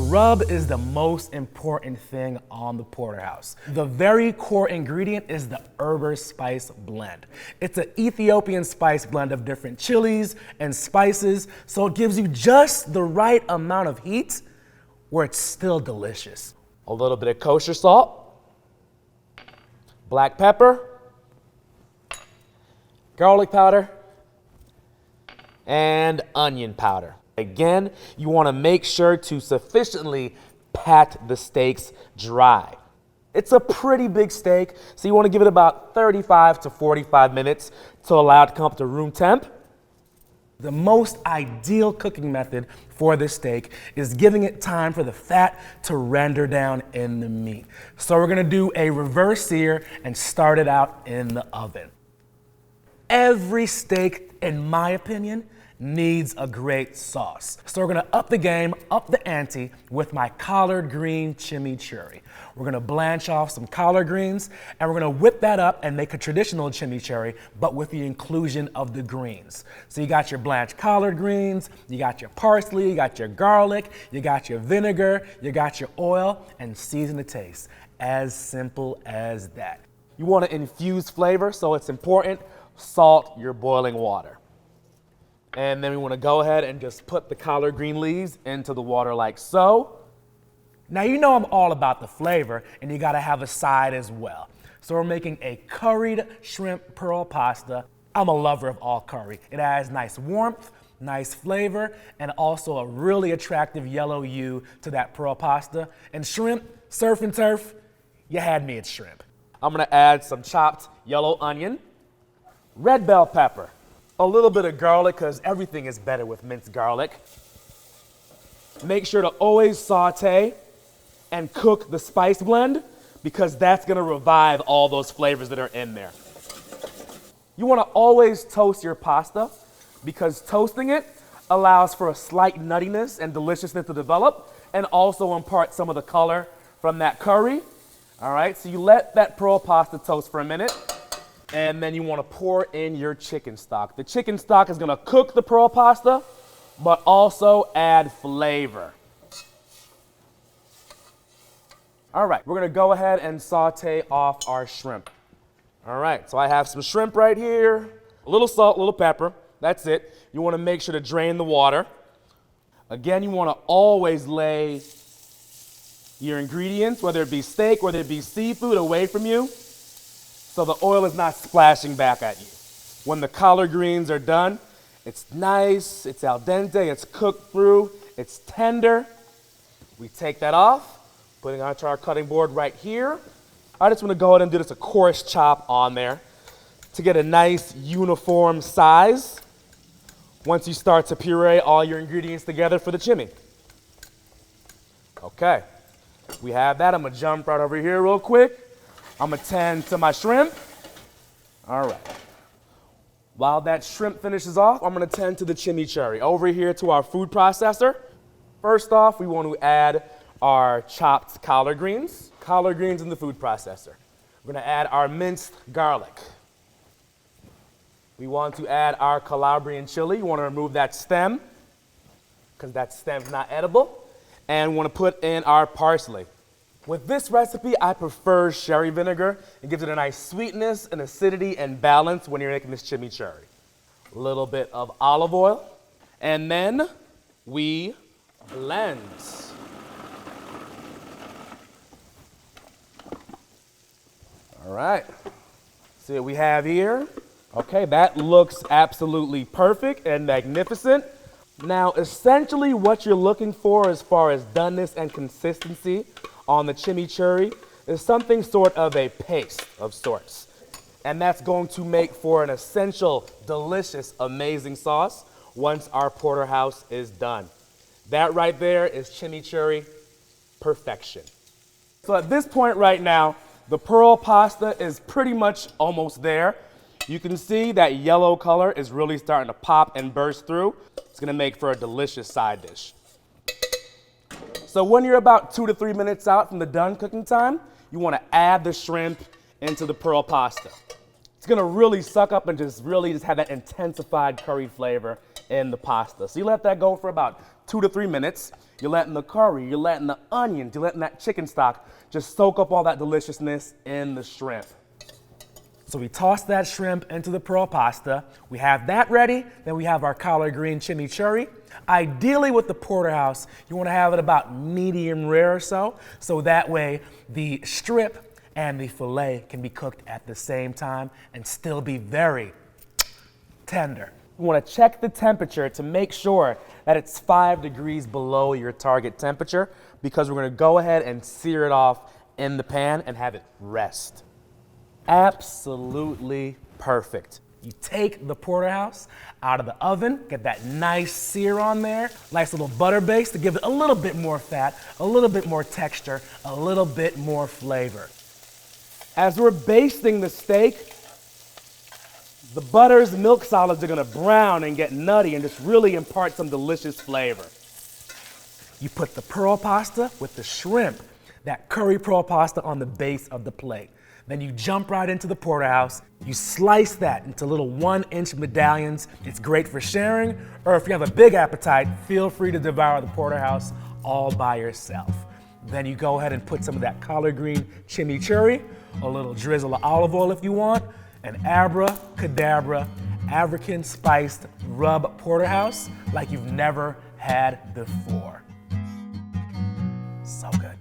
rub is the most important thing on the Porterhouse. The very core ingredient is the Berbere spice blend. It's an Ethiopian spice blend of different chilies and spices, so it gives you just the right amount of heat where it's still delicious. A little bit of kosher salt, black pepper, garlic powder, and onion powder. Again, you want to make sure to sufficiently pat the steaks dry. It's a pretty big steak, so you want to give it about 35 to 45 minutes to allow it to come up to room temp. The most ideal cooking method for this steak is giving it time for the fat to render down in the meat. So we're going to do a reverse sear and start it out in the oven. Every steak, in my opinion, needs a great sauce. So we're gonna up the game, up the ante with my collard green chimichurri. We're gonna blanch off some collard greens and we're gonna whip that up and make a traditional chimichurri, but with the inclusion of the greens. So you got your blanched collard greens, you got your parsley, you got your garlic, you got your vinegar, you got your oil, and season to taste. As simple as that. You wanna infuse flavor, so it's important, salt your boiling water. And then we want to go ahead and just put the collard green leaves into the water like so. Now you know I'm all about the flavor, and you got to have a side as well. So we're making a curried shrimp pearl pasta. I'm a lover of all curry. It adds nice warmth, nice flavor, and also a really attractive yellow hue to that pearl pasta. And shrimp, surf and turf, you had me at shrimp. I'm going to add some chopped yellow onion, red bell pepper, a little bit of garlic, because everything is better with minced garlic. Make sure to always saute and cook the spice blend, because that's gonna revive all those flavors that are in there. You wanna always toast your pasta, because toasting it allows for a slight nuttiness and deliciousness to develop, and also impart some of the color from that curry. All right, so you let that pearl pasta toast for a minute, and then you want to pour in your chicken stock. The chicken stock is going to cook the pearl pasta, but also add flavor. All right, we're going to go ahead and saute off our shrimp. All right, so I have some shrimp right here, a little salt, a little pepper. That's it. You want to make sure to drain the water. Again, you want to always lay your ingredients, whether it be steak, whether it be seafood, away from you, so the oil is not splashing back at you. When the collard greens are done, it's nice, it's al dente, it's cooked through, it's tender. We take that off, putting it onto our cutting board right here. I just want to go ahead and do this a coarse chop on there to get a nice uniform size once you start to puree all your ingredients together for the chimi. Okay, we have that. I'm gonna jump right over here real quick. I'm gonna tend to my shrimp. All right. While that shrimp finishes off, I'm gonna tend to the chimichurri. Over here to our food processor. First off, we want to add our chopped collard greens. Collard greens in the food processor. We're gonna add our minced garlic. We want to add our Calabrian chili. You wanna remove that stem, because that stem's not edible. And we wanna put in our parsley. With this recipe, I prefer sherry vinegar. It gives it a nice sweetness and acidity and balance when you're making this chimichurri. A little bit of olive oil, and then we blend. All right, see what we have here. Okay, that looks absolutely perfect and magnificent. Now, essentially what you're looking for as far as doneness and consistency on the chimichurri is something sort of a paste of sorts. And that's going to make for an essential, delicious, amazing sauce once our Porterhouse is done. That right there is chimichurri perfection. So at this point right now, the pearl pasta is pretty much almost there. You can see that yellow color is really starting to pop and burst through. It's gonna make for a delicious side dish. So when you're about 2 to 3 minutes out from the done cooking time, you wanna add the shrimp into the pearl pasta. It's gonna really suck up and just have that intensified curry flavor in the pasta. So you let that go for about 2 to 3 minutes. You're letting the curry, you're letting the onions, you're letting that chicken stock just soak up all that deliciousness in the shrimp. So we toss that shrimp into the pearl pasta. We have that ready. Then we have our collard green chimichurri. Ideally with the Porterhouse, you want to have it about medium rare or so that way the strip and the filet can be cooked at the same time and still be very tender. You want to check the temperature to make sure that it's 5 degrees below your target temperature, because we're going to go ahead and sear it off in the pan and have it rest. Absolutely perfect. You take the Porterhouse out of the oven, get that nice sear on there, nice little butter base to give it a little bit more fat, a little bit more texture, a little bit more flavor. As we're basting the steak, the butters, the milk solids are gonna brown and get nutty and just really impart some delicious flavor. You put the pearl pasta with the shrimp, that curry pearl pasta on the base of the plate. Then you jump right into the Porterhouse. You slice that into little 1-inch medallions. It's great for sharing, or if you have a big appetite, feel free to devour the Porterhouse all by yourself. Then you go ahead and put some of that collard green chimichurri, a little drizzle of olive oil if you want, an abracadabra African spiced rub Porterhouse like you've never had before. So good.